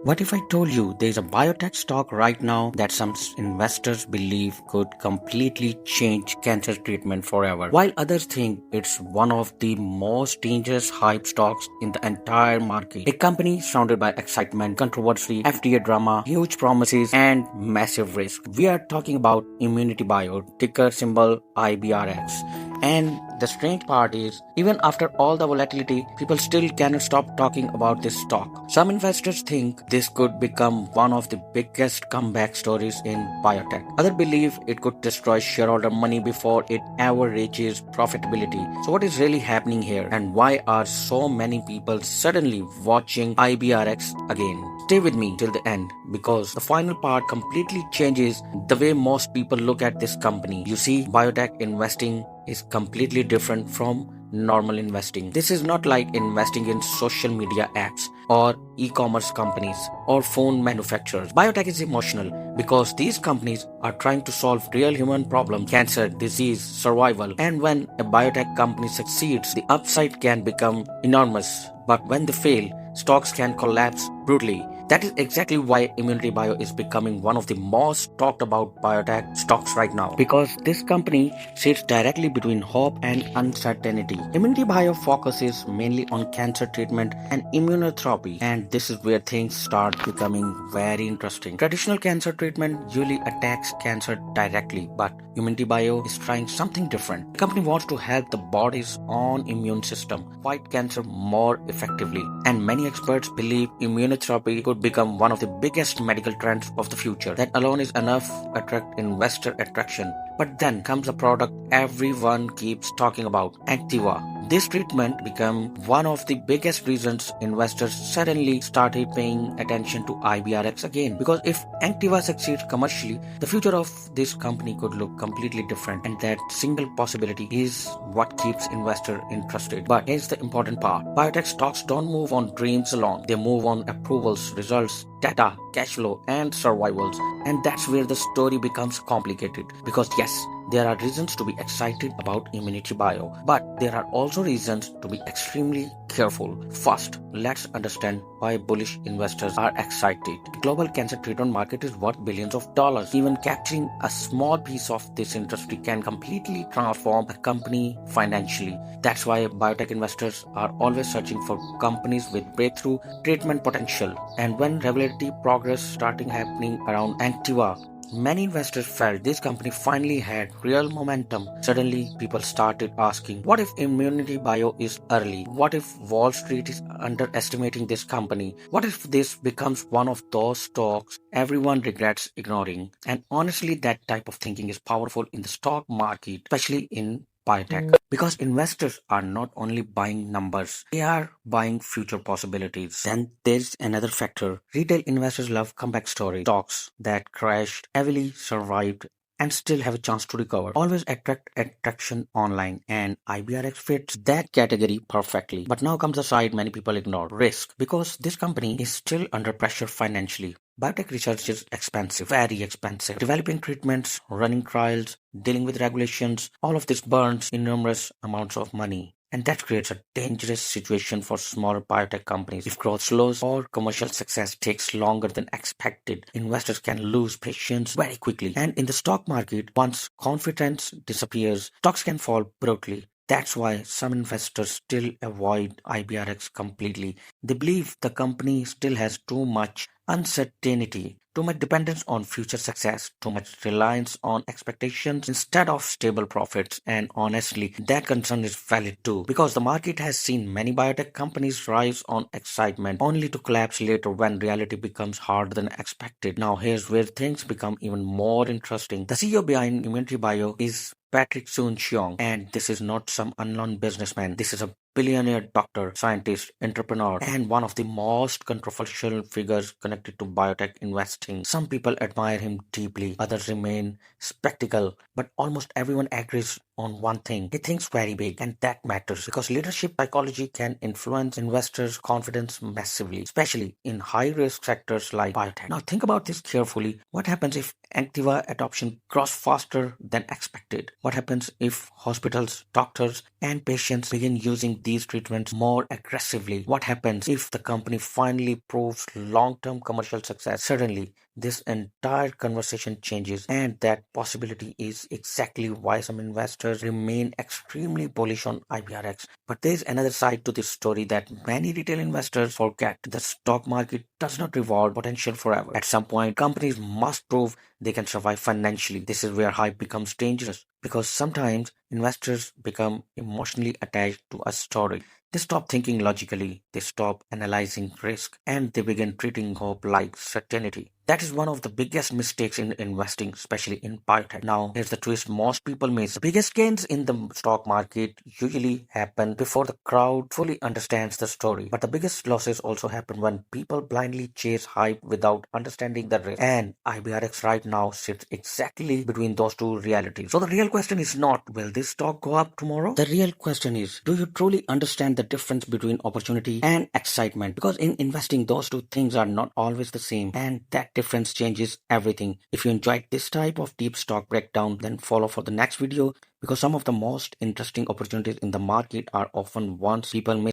What if I told you there's a biotech stock right now that some investors believe could completely change cancer treatment forever, while others think it's one of the most dangerous hype stocks in the entire market? A company surrounded by excitement, controversy, FDA drama, huge promises, and massive risk. We are talking about Immunity Bio, ticker symbol IBRX. And the strange part is, even after all the volatility, people still cannot stop talking about this stock. Some investors think this could become one of the biggest comeback stories in biotech. Others believe it could destroy shareholder money before it ever reaches profitability. So, what is really happening here, and why are so many people suddenly watching IBRX again? Stay with me till the end because the final part completely changes the way most people look at this company. You see, biotech investing is completely different from normal investing. This is not like investing in social media apps or e-commerce companies or phone manufacturers. Biotech is emotional because these companies are trying to solve real human problems, cancer, disease, survival. And when a biotech company succeeds, the upside can become enormous. But when they fail, stocks can collapse brutally. That is exactly why Immunity Bio is becoming one of the most talked about biotech stocks right now. Because this company sits directly between hope and uncertainty. Immunity Bio focuses mainly on cancer treatment and immunotherapy, and this is where things start becoming very interesting. Traditional cancer treatment usually attacks cancer directly, but Immunity Bio is trying something different. The company wants to help the body's own immune system fight cancer more effectively, and many experts believe immunotherapy could become one of the biggest medical trends of the future. That alone is enough to attract investor attraction. But then comes a product everyone keeps talking about, Activa. This treatment became one of the biggest reasons investors suddenly started paying attention to IBRX again. Because if Activa succeeds commercially, the future of this company could look completely different, and that single possibility is what keeps investors interested. But here's the important part. Biotech stocks don't move on dreams alone. They move on approvals, results, data, cash flow, and survivals. And that's where the story becomes complicated. Because yes, there are reasons to be excited about Immunity Bio, but there are also reasons to be extremely careful. First, let's understand why bullish investors are excited. The global cancer treatment market is worth billions of dollars. Even capturing a small piece of this industry can completely transform a company financially. That's why biotech investors are always searching for companies with breakthrough treatment potential. And when regulatory progress starting happening around Activa, many investors felt this company finally had real momentum. Suddenly, people started asking, what if Immunity Bio is early? What if Wall Street is underestimating this company? What if this becomes one of those stocks everyone regrets ignoring? And honestly, that type of thinking is powerful in the stock market, especially in biotech. Because investors are not only buying numbers, they are buying future possibilities. Then there's another factor. Retail investors love comeback stories. Stocks that crashed heavily survived and still have a chance to recover. Always attract attraction online, and IBRX fits that category perfectly. But now comes the side many people ignore, risk. Because this company is still under pressure financially. Biotech research is expensive, very expensive. Developing treatments, running trials, dealing with regulations, all of this burns enormous amounts of money. And that creates a dangerous situation for smaller biotech companies. If growth slows or commercial success takes longer than expected, investors can lose patience very quickly. And in the stock market, once confidence disappears, stocks can fall brutally. That's why some investors still avoid IBRX completely. They believe the company still has too much uncertainty, too much dependence on future success, too much reliance on expectations instead of stable profits. And honestly, that concern is valid too, because the market has seen many biotech companies rise on excitement only to collapse later when reality becomes harder than expected. Now, here's where things become even more interesting. The CEO behind Immunity Bio is Patrick Soon-Shiong, and this is not some unknown businessman. This is a billionaire doctor, scientist, entrepreneur, and one of the most controversial figures connected to biotech investing. Some people admire him deeply, others remain skeptical, but almost everyone agrees on one thing. He thinks very big, and that matters because leadership psychology can influence investors' confidence massively, especially in high risk sectors like biotech. Now, think about this carefully. What happens if Activa adoption grows faster than expected? What happens if hospitals, doctors, and patients begin using taking these treatments more aggressively. What happens if the company finally proves long-term commercial success? Suddenly, this entire conversation changes, and that possibility is exactly why some investors remain extremely bullish on IBRX. But there's another side to this story that many retail investors forget. The stock market does not reward potential forever. At some point, companies must prove they can survive financially. This is where hype becomes dangerous because sometimes investors become emotionally attached to a story. They stop thinking logically, they stop analyzing risk, and they begin treating hope like certainty. That is one of the biggest mistakes in investing, especially in biotech. Now, here's the twist most people miss. The biggest gains in the stock market usually happen before the crowd fully understands the story. But the biggest losses also happen when people blindly chase hype without understanding the risk. And IBRX right now sits exactly between those two realities. So the real question is not, will this stock go up tomorrow? The real question is, do you truly understand the difference between opportunity and excitement? Because in investing, those two things are not always the same, and that difference changes everything. If you enjoyed this type of deep stock breakdown, then follow for the next video because some of the most interesting opportunities in the market are often ones people miss.